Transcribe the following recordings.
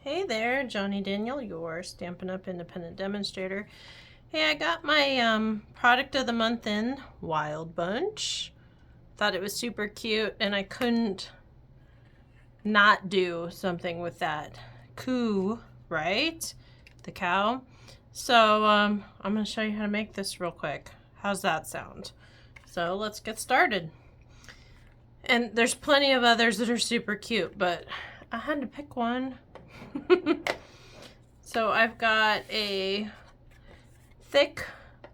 Hey there, Johnny Daniel, your Stampin' Up! Independent demonstrator. Hey, I got my product of the month in, Wild Bunch. Thought it was super cute, and I couldn't not do something with that coo, right? The cow. So I'm going to show you how to make this real quick. How's that sound? So let's get started. And there's plenty of others that are super cute, but I had to pick one. So I've got a thick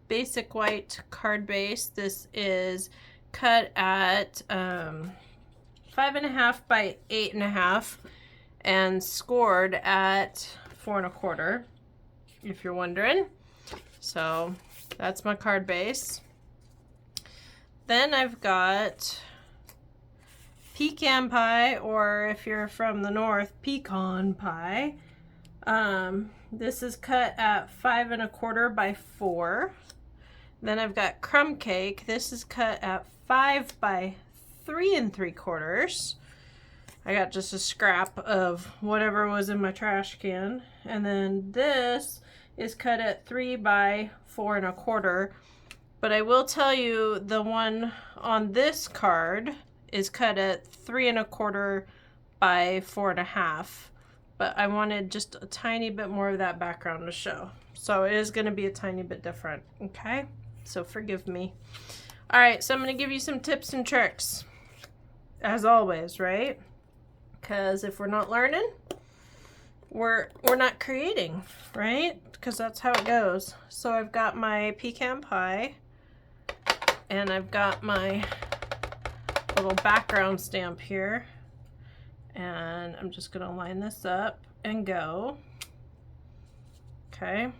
basic white card base. This is cut at 5.5 by 8.5 and scored at 4.25, if you're wondering. So that's my card base. Then I've got pecan pie, or if you're from the north, pecan pie. This is cut at 5.25 by 4. Then I've got crumb cake. This is cut at 5 by 3.75. I got just a scrap of whatever was in my trash can. And then this is cut at 3 by 4.25. But I will tell you, the one on this card is cut at 3.25 by 4.5. But I wanted just a tiny bit more of that background to show. So it is going to be a tiny bit different, okay? So forgive me. All right, so I'm going to give you some tips and tricks, as always, right? Because if we're not learning, we're not creating, right? Because that's how it goes. So I've got my pecan pie, and I've got my little background stamp here. And I'm just going to line this up and go. Okay.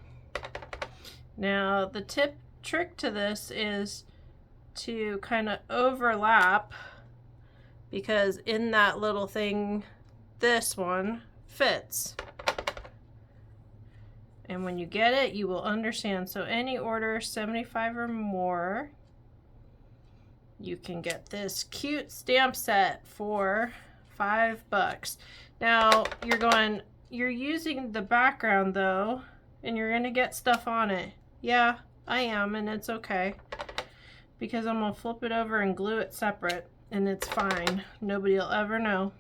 Now the trick to this is to kind of overlap, because in that little thing, this one fits. And when you get it, you will understand. So any order 75 or more, you can get this cute stamp set for $5. Now you're using the background though, and you're gonna get stuff on it. Yeah, I am, and it's okay, because I'm gonna flip it over and glue it separate, and it's fine. Nobody will ever know.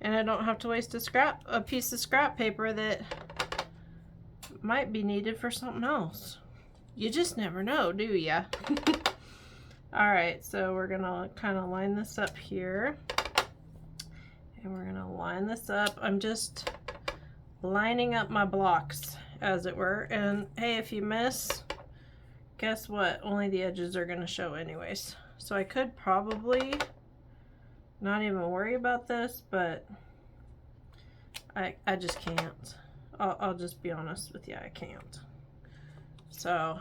And I don't have to waste a piece of scrap paper that might be needed for something else. You just never know, do ya? All right, so we're gonna kind of line this up here. And we're gonna line this up. I'm just lining up my blocks, as it were. And hey, if you miss, guess what? Only the edges are gonna show anyways. So I could probably not even worry about this, but I just can't. I'll just be honest with you, I can't. So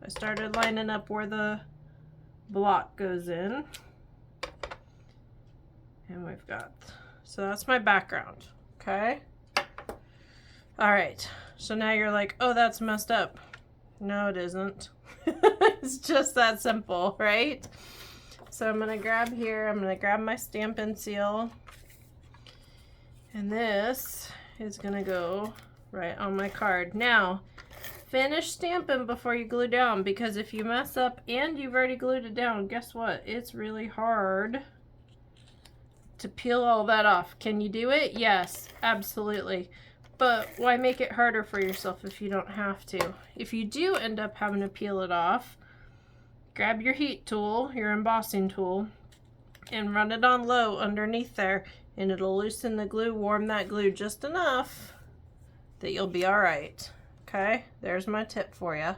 I started lining up where the block goes in. And we've got, so that's my background, okay? All right, so now you're like, oh, that's messed up. No, it isn't. It's just that simple, right? So I'm gonna grab here, I'm gonna grab my Stampin' Seal, and this is gonna go right on my card. Now, finish stamping before you glue down, because if you mess up and you've already glued it down, guess what? It's really hard to peel all that off. Can you do it? Yes, absolutely. But why make it harder for yourself if you don't have to? If you do end up having to peel it off, grab your heat tool, your embossing tool, and run it on low underneath there, and it'll loosen the glue, warm that glue just enough that you'll be all right. Okay, there's my tip for you.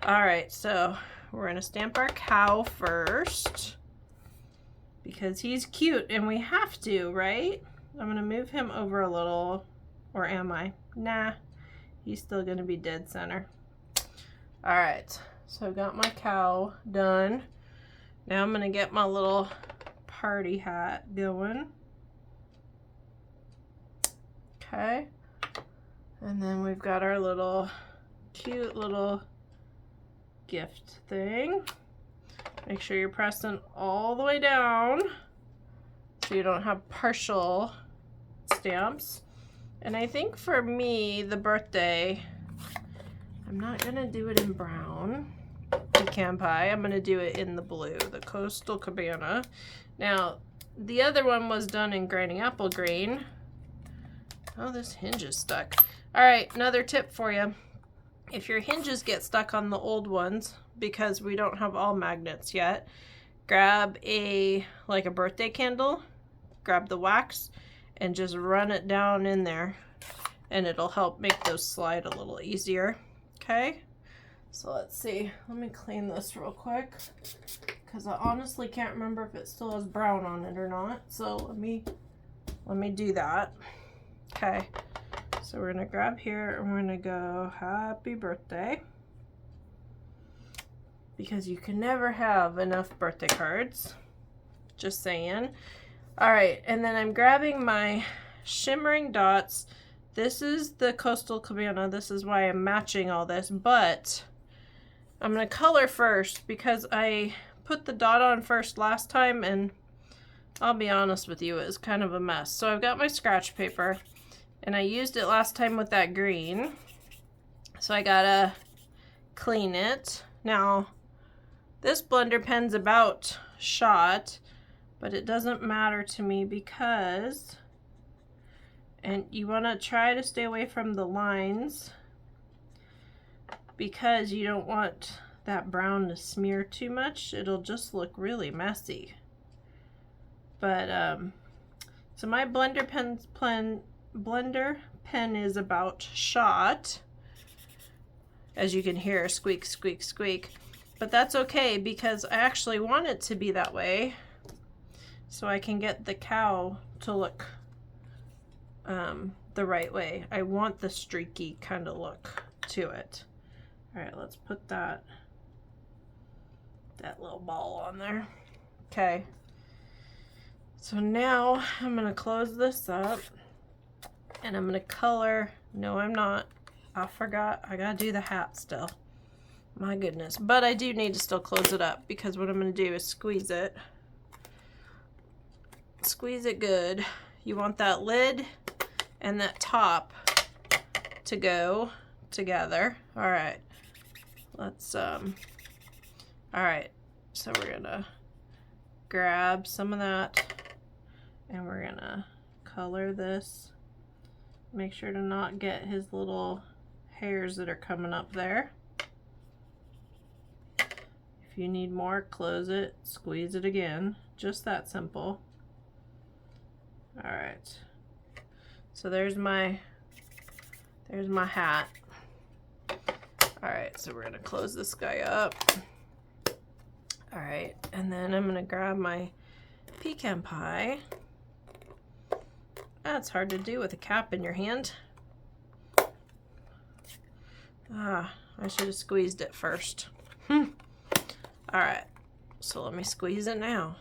All right, so we're gonna stamp our cow first, because he's cute and we have to, right? I'm gonna move him over a little, or am I? Nah, he's still gonna be dead center. All right, so I've got my cow done. Now I'm gonna get my little party hat going. Okay, and then we've got our little cute little gift thing. Make sure you're pressing all the way down so you don't have partial stamps. And I think for me, the birthday, I'm not gonna do it in brown pecan pie. I'm gonna do it in the blue, the Coastal Cabana. Now, the other one was done in Granny Apple Green. Oh, this hinge is stuck. All right, another tip for you. If your hinges get stuck on the old ones, because we don't have all magnets yet, grab like a birthday candle, grab the wax, and just run it down in there, and it'll help make those slide a little easier. Okay, so let's see. Let me clean this real quick, because I honestly can't remember if it still has brown on it or not. So let me do that. Okay, so we're gonna grab here and we're gonna go happy birthday, because you can never have enough birthday cards. Just saying. All right, and then I'm grabbing my shimmering dots. This is the Coastal Cabana. This is why I'm matching all this, but I'm gonna color first because I put the dot on first last time, and I'll be honest with you, it was kind of a mess. So I've got my scratch paper, and I used it last time with that green. So I gotta clean it. Now, this blender pen's about shot, but it doesn't matter to me because, and you want to try to stay away from the lines because you don't want that brown to smear too much. It'll just look really messy. But so my blender pen is about shot. As you can hear, squeak, squeak, squeak. But that's okay because I actually want it to be that way, so I can get the cow to look the right way. I want the streaky kind of look to it. All right, let's put that little ball on there. Okay. So now I'm gonna close this up and I'm gonna color. No, I'm not. I forgot. I gotta do the hat still. My goodness. But I do need to still close it up because what I'm gonna do is squeeze it. Squeeze it good. You want that lid and that top to go together. All right. Let's all right. So we're gonna grab some of that and we're gonna color this. Make sure to not get his little hairs that are coming up there. If you need more, close it, squeeze it again. Just that simple. All right. So there's my hat. All right, so we're gonna close this guy up. All right, and then I'm gonna grab my pecan pie. That's hard to do with a cap in your hand. Ah, I should have squeezed it first. All right, so let me squeeze it now.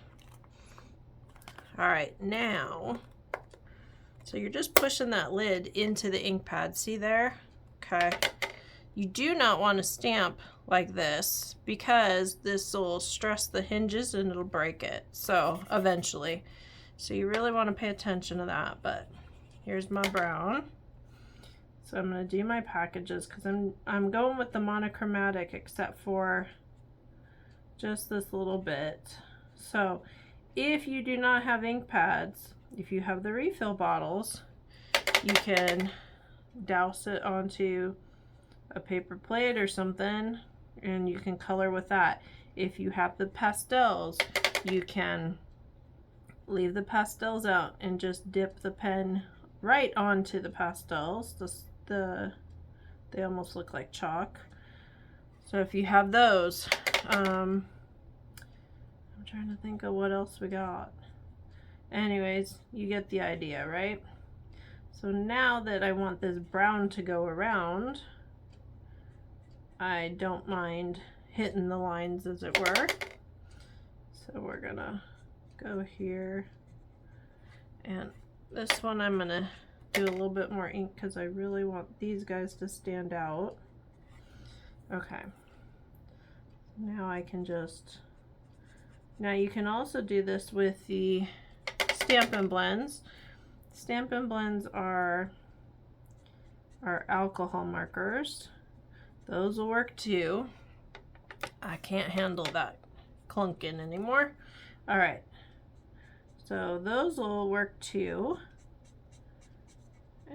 All right, now, so you're just pushing that lid into the ink pad. See there? Okay. You do not want to stamp like this because this will stress the hinges and it'll break it. So eventually. So you really want to pay attention to that. But here's my brown. So I'm going to do my packages because I'm going with the monochromatic except for just this little bit. So if you do not have ink pads, if you have the refill bottles, you can douse it onto a paper plate or something and you can color with that. If you have the pastels, you can leave the pastels out and just dip the pen right onto the pastels. They almost look like chalk. So if you have those, I'm trying to think of what else we got. Anyways, you get the idea, right? So now that I want this brown to go around, I don't mind hitting the lines, as it were. So we're gonna go here, and this one I'm gonna do a little bit more ink because I really want these guys to stand out. Okay, now I can just, now you can also do this with the Stampin' Blends. Stampin' Blends are our alcohol markers. Those will work too. I can't handle that clunking anymore. All right, so those will work too.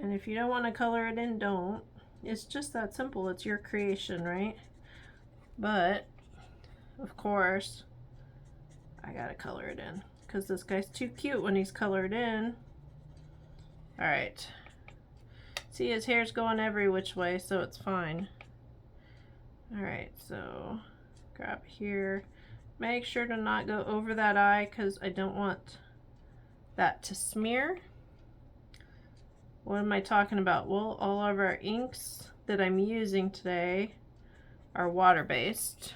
And if you don't want to color it in, don't. It's just that simple. It's your creation, right? But of course I gotta color it in because this guy's too cute when he's colored in. All right, see, his hair's going every which way, so it's fine. All right, so grab here. Make sure to not go over that eye because I don't want that to smear. What am I talking about? Well, all of our inks that I'm using today are water-based.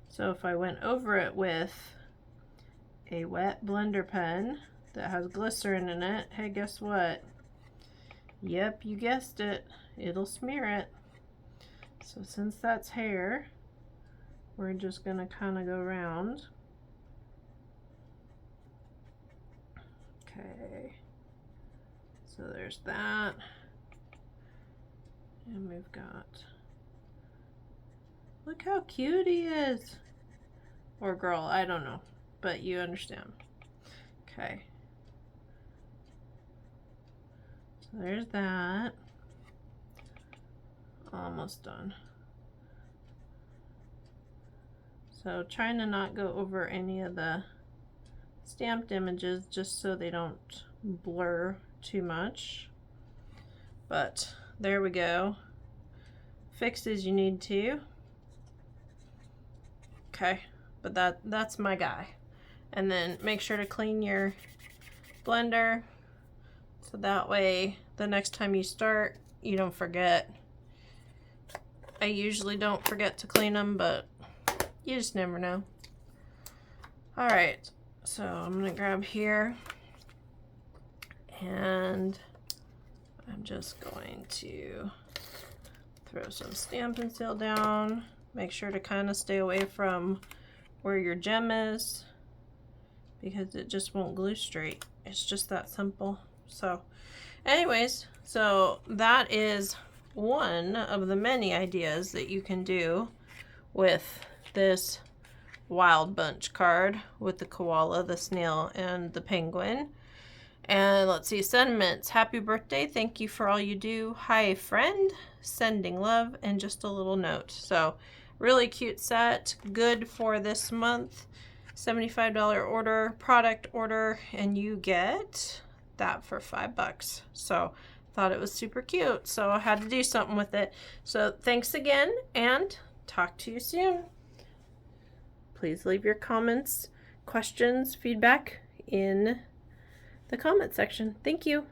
So if I went over it with a wet blender pen that has glycerin in it, hey, guess what? Yep, you guessed it. It'll smear it. So since that's hair, we're just gonna kind of go around. Okay, so there's that. And we've got, look how cute he is. Or girl, I don't know, but you understand. Okay. So there's that. Almost done. So trying to not go over any of the stamped images just so they don't blur too much. But there we go. Fix as you need to. Okay, but that's my guy. And then make sure to clean your blender so that way the next time you start you don't forget. I usually don't forget to clean them, but you just never know. All right, so I'm gonna grab here and I'm just going to throw some Stampin' Seal down. Make sure to kind of stay away from where your gem is because it just won't glue straight. It's just that simple. So anyways, so that is one of the many ideas that you can do with this Wild Bunch card with the koala, the snail, and the penguin. And let's see, sentiments. Happy birthday. Thank you for all you do. Hi, friend. Sending love and just a little note. So really cute set. Good for this month. $75 order, product order, and you get that for $5. So thought it was super cute, so I had to do something with it. So thanks again and talk to you soon. Please leave your comments, questions, feedback in the comment section. Thank you.